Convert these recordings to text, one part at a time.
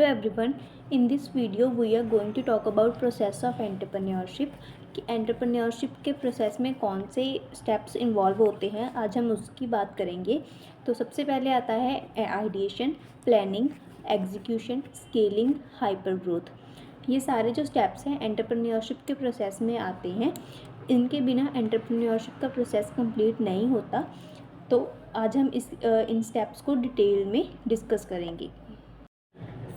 Hello everyone. In this video we are going to talk about process of entrepreneurship कि entrepreneurship के process में कौन से steps involve होते हैं। आज हम उसकी बात करेंगे। तो सबसे पहले आता है ideation, planning, execution, scaling, hyper growth. ये सारे जो स्टेप्स हैं एंटरप्रेन्योरशिप के प्रोसेस में आते हैं। इनके बिना एंटरप्रेन्योरशिप का प्रोसेस कंप्लीट नहीं होता। तो आज हम इन स्टेप्स को डिटेल में डिस्कस करेंगे।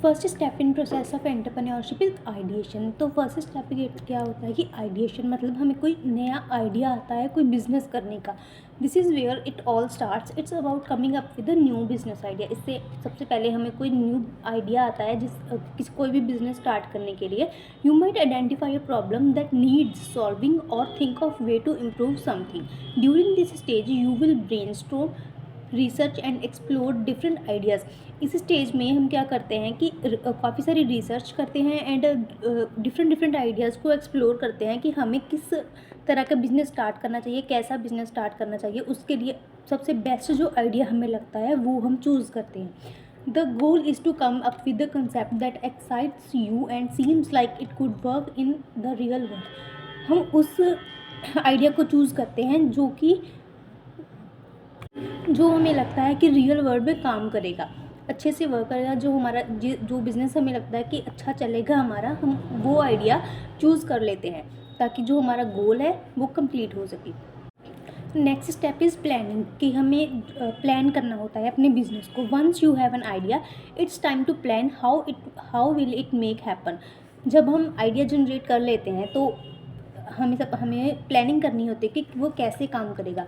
First step in process of entrepreneurship is ideation. तो फर्स्ट स्टेप क्या होता है कि आइडिएशन मतलब हमें कोई नया आइडिया आता है कोई बिजनेस करने का। This is where it all starts. It's about coming up with a new business idea. इससे सबसे पहले हमें कोई न्यू आइडिया आता है कोई भी बिजनेस स्टार्ट करने के लिए। You might identify a problem that needs solving और think of way to improve something. During this stage you will brainstorm, research and explore different ideas. इस स्टेज में हम क्या करते हैं कि काफ़ी सारी रिसर्च करते हैं एंड डिफरेंट आइडियाज़ को एक्सप्लोर करते हैं कि हमें किस तरह का बिज़नेस स्टार्ट करना चाहिए, कैसा बिज़नेस स्टार्ट करना चाहिए। उसके लिए सबसे बेस्ट जो आइडिया हमें लगता है वो हम चूज़ करते हैं। The goal is to come up with the concept that excites you and seems like it could work in the real world. हम उस आइडिया को चूज़ करते हैं जो हमें लगता है कि रियल वर्ल्ड में काम करेगा, अच्छे से वर्क करेगा, जो बिज़नेस हमें लगता है कि अच्छा चलेगा हमारा, हम वो आइडिया चूज़ कर लेते हैं ताकि जो हमारा गोल है वो कंप्लीट हो सके। नेक्स्ट स्टेप इज़ प्लानिंग कि हमें प्लान करना होता है अपने बिजनेस को। Once you have an idea it's time to plan how will it make happen. जब हम आइडिया जनरेट कर लेते हैं तो हमें प्लानिंग करनी होती है कि वो कैसे काम करेगा।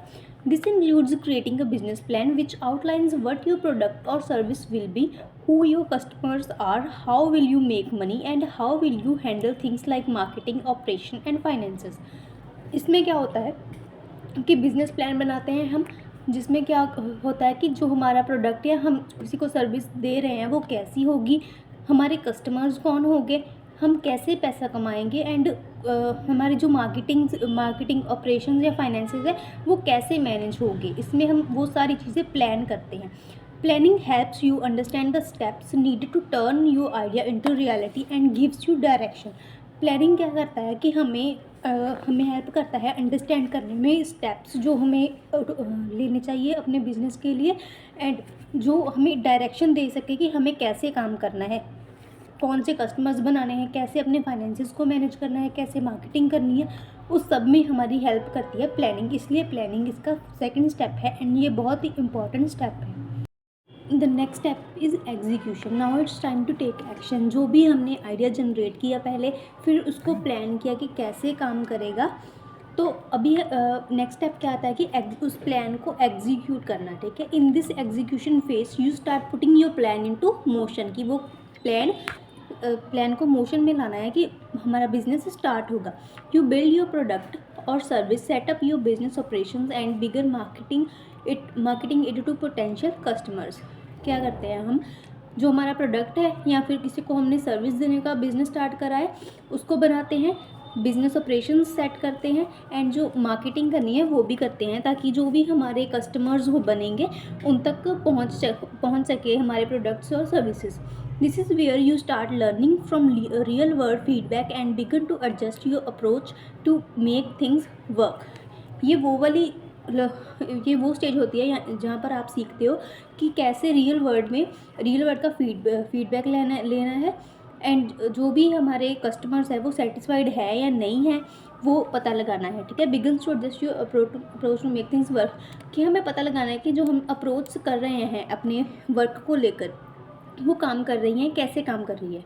This includes creating a business plan which outlines what your product और service will be, who your customers are, how will you make money and how will you handle things like marketing, operation and finances. इसमें क्या होता है कि business plan बनाते हैं हम, जिसमें क्या होता है कि जो हमारा प्रोडक्ट या हम किसी को सर्विस दे रहे हैं वो कैसी होगी, हमारे कस्टमर्स कौन होंगे, हम कैसे पैसा कमाएंगे एंड हमारी जो मार्केटिंग ऑपरेशंस या फाइनेंसेस है वो कैसे मैनेज होंगे। इसमें हम वो सारी चीज़ें प्लान करते हैं। Planning helps you understand the steps needed to turn your idea into reality and gives you direction. Planning क्या करता है कि हमें हेल्प करता है अंडरस्टैंड करने में स्टेप्स जो हमें लेने चाहिए अपने बिजनेस के लिए एंड जो हमें डायरेक्शन दे सके कि हमें कैसे काम करना है, कौन से कस्टमर्स बनाने हैं, कैसे अपने फाइनेंसेस को मैनेज करना है, कैसे मार्केटिंग करनी है। उस सब में हमारी हेल्प करती है प्लानिंग। इसलिए प्लानिंग इसका सेकंड स्टेप है एंड ये बहुत ही इंपॉर्टेंट स्टेप है। The next step is execution. Now it's time to take action. जो भी हमने आइडिया जनरेट किया पहले, फिर उसको प्लान किया कि कैसे काम करेगा, तो अभी नेक्स्ट स्टेप क्या आता है कि उस प्लान को एग्जीक्यूट करना। ठीक है, in this execution phase you start putting your plan into motion कि वो प्लान को मोशन में लाना है कि हमारा बिजनेस स्टार्ट होगा। यू बिल्ड योर प्रोडक्ट और service, setup your business operations and bigger marketing it to potential customers. क्या करते हैं हम, जो हमारा प्रोडक्ट है या फिर किसी को हमने सर्विस देने का बिजनेस स्टार्ट करा है उसको बनाते हैं, बिजनेस ऑपरेशंस सेट करते हैं एंड जो मार्केटिंग करनी है वो भी करते हैं ताकि जो भी हमारे कस्टमर्स वो बनेंगे उन तक पहुंच सके हमारे प्रोडक्ट्स और services. This is where you start learning from real world feedback and begin to adjust your approach to make things work. ये वो स्टेज होती है जहाँ पर आप सीखते हो कि कैसे रियल वर्ल्ड का फीडबैक लेना है एंड जो भी हमारे कस्टमर्स है वो सेटिस्फाइड है या नहीं है वो पता लगाना है। ठीक है, begins to adjust your approach to make things work कि हमें पता लगाना है कि जो हम अप्रोच कर रहे हैं अपने वर्क को लेकर वो काम कर रही हैं, कैसे काम कर रही है।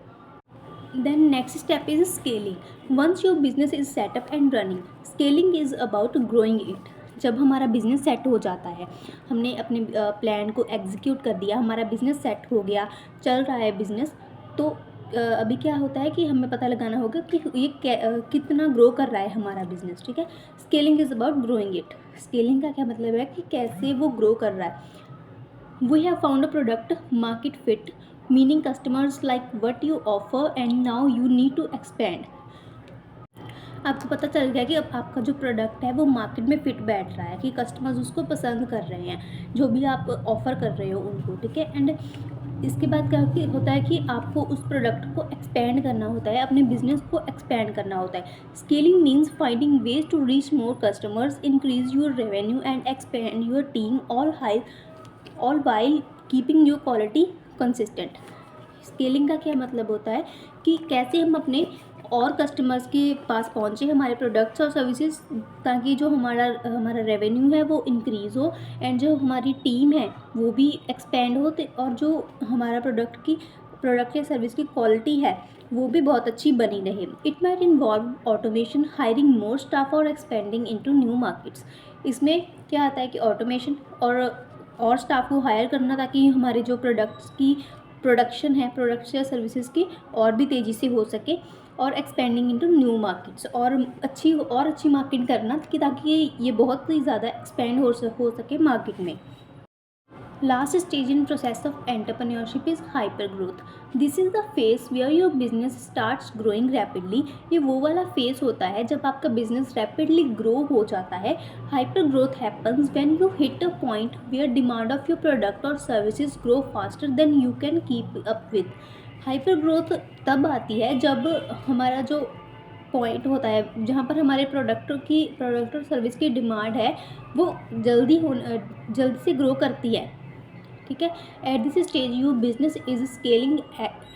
Then next step is scaling. Once your business is set up and running, scaling is about growing it. जब हमारा बिज़नेस सेट हो जाता है, हमने अपने प्लान को एग्जीक्यूट कर दिया, हमारा बिज़नेस सेट हो गया, चल रहा है बिज़नेस, तो अभी क्या होता है कि हमें पता लगाना होगा कि ये कितना ग्रो कर रहा है हमारा बिज़नेस। ठीक है, scaling is about growing it. Scaling का क्या मतलब है कि कैसे वो ग्रो कर रहा है। We have found a product market fit, meaning customers like what you offer and now you need to expand. आपको पता चल गया कि अब आपका जो प्रोडक्ट है वो मार्केट में फिट बैठ रहा है, कि कस्टमर्स उसको पसंद कर रहे हैं जो भी आप ऑफ़र कर रहे हो उनको। ठीक है, एंड इसके बाद क्या होता है कि आपको उस प्रोडक्ट को एक्सपेंड करना होता है, अपने बिजनेस को एक्सपेंड करना होता है। Scaling means finding ways to reach more customers, increase your revenue and expand your team all while keeping your quality consistent. Scaling का क्या मतलब होता है कि कैसे हम अपने और कस्टमर्स के पास पहुँचे हमारे प्रोडक्ट्स और सर्विसेज, ताकि जो हमारा रेवेन्यू है वो इंक्रीज़ हो एंड जो हमारी टीम है वो भी एक्सपेंड हो, और जो हमारा प्रोडक्ट या सर्विस की क्वालिटी है वो भी बहुत अच्छी बनी रहे। It might involve automation, hiring more staff और एक्सपेंडिंग इनटू न्यू मार्केट्स। इसमें क्या आता है कि ऑटोमेशन और स्टाफ को हायर करना, ताकि हमारे जो प्रोडक्ट्स की प्रोडक्शन है, प्रोडक्ट्स या सर्विसेज की और भी तेज़ी से हो सके, और एक्सपेंडिंग इनटू न्यू मार्केट्स, और अच्छी मार्केट करना कि ताकि ये बहुत ही ज़्यादा एक्सपेंड हो सके मार्केट में। Last stage in process of entrepreneurship is hyper growth. This is the phase where your business starts growing rapidly. ये वो वाला फेस होता है जब आपका बिजनेस रैपिडली ग्रो हो जाता है। Hyper growth happens when you hit a point where demand of your product और services grow faster than you can keep up with. Hyper growth तब आती है जब हमारा जो पॉइंट होता है जहाँ पर हमारे प्रोडक्ट और सर्विस की डिमांड है वो जल्दी से ग्रो करती है। ठीक है, at this stage your business is scaling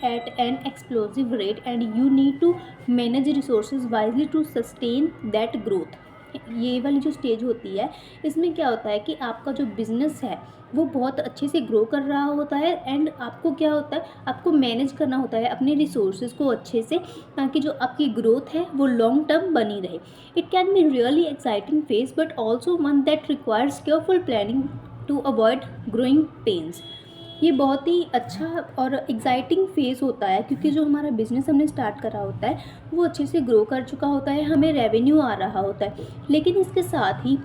at an explosive rate and you need to manage resources wisely to sustain that growth. ये वाली जो स्टेज होती है इसमें क्या होता है कि आपका जो बिज़नेस है वो बहुत अच्छे से ग्रो कर रहा होता है, एंड आपको क्या होता है, आपको मैनेज करना होता है अपने रिसोर्सेज को अच्छे से, ताकि जो आपकी ग्रोथ है वो लॉन्ग टर्म बनी रहे। It can be really exciting phase but also one that requires careful planning to avoid growing pains. ये बहुत ही अच्छा और एक्साइटिंग फेज़ होता है, क्योंकि जो हमारा बिज़नेस हमने स्टार्ट करा होता है वो अच्छे से ग्रो कर चुका होता है, हमें रेवेन्यू आ रहा होता है। लेकिन इसके साथ ही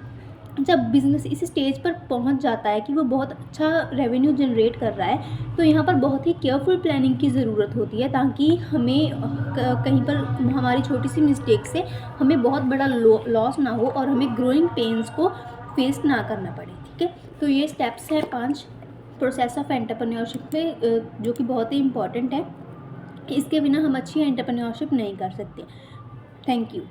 जब बिज़नेस इस स्टेज पर पहुंच जाता है कि वो बहुत अच्छा रेवेन्यू जनरेट कर रहा है, तो यहाँ पर बहुत ही केयरफुल प्लानिंग की ज़रूरत होती है, ताकि हमें कहीं पर हमारी छोटी सी मिस्टेक से हमें बहुत बड़ा लॉस ना हो और हमें ग्रोइंग पेन्स को फेस ना करना पड़े। ठीक है, तो ये स्टेप्स हैं 5 प्रोसेस ऑफ एंटरप्रेन्योरशिप में, जो कि बहुत ही इम्पॉर्टेंट है। इसके बिना हम अच्छी एंटरप्रेन्योरशिप नहीं कर सकते। Thank you.